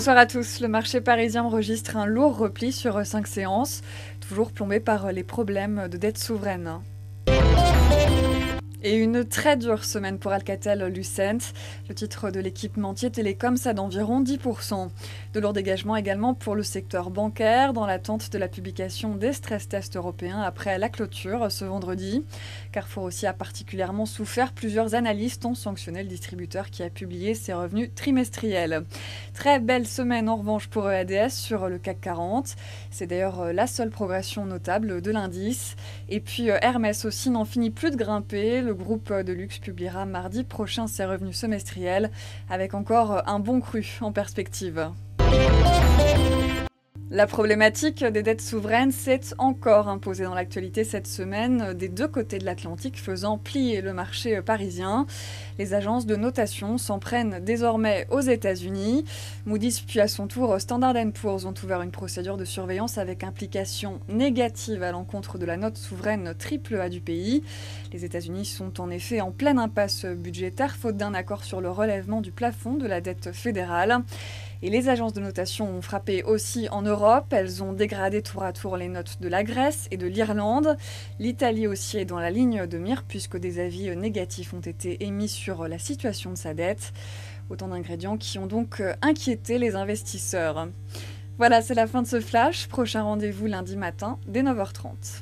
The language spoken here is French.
Bonsoir à tous. Le marché parisien enregistre un lourd repli sur 5 séances, toujours plombé par les problèmes de dette souveraine. Et une très dure semaine pour Alcatel-Lucent. Le titre de l'équipementier télécom cède d'environ 10%. De lourds dégagements également pour le secteur bancaire, dans l'attente de la publication des stress tests européens après la clôture ce vendredi. Carrefour aussi a particulièrement souffert. Plusieurs analystes ont sanctionné le distributeur qui a publié ses revenus trimestriels. Très belle semaine en revanche pour EADS sur le CAC 40. C'est d'ailleurs la seule progression notable de l'indice. Et puis Hermès aussi n'en finit plus de grimper. Le groupe de luxe publiera mardi prochain ses revenus semestriels, avec encore un bon cru en perspective. La problématique des dettes souveraines s'est encore imposée dans l'actualité cette semaine, des deux côtés de l'Atlantique, faisant plier le marché parisien. Les agences de notation s'en prennent désormais aux États-Unis. Moody's puis à son tour Standard & Poor's ont ouvert une procédure de surveillance avec implication négative à l'encontre de la note souveraine AAA du pays. Les États-Unis sont en effet en pleine impasse budgétaire, faute d'un accord sur le relèvement du plafond de la dette fédérale. Et les agences de notation ont frappé aussi en Europe. Elles ont dégradé tour à tour les notes de la Grèce et de l'Irlande. L'Italie aussi est dans la ligne de mire puisque des avis négatifs ont été émis sur la situation de sa dette. Autant d'ingrédients qui ont donc inquiété les investisseurs. Voilà, c'est la fin de ce flash. Prochain rendez-vous lundi matin dès 9h30.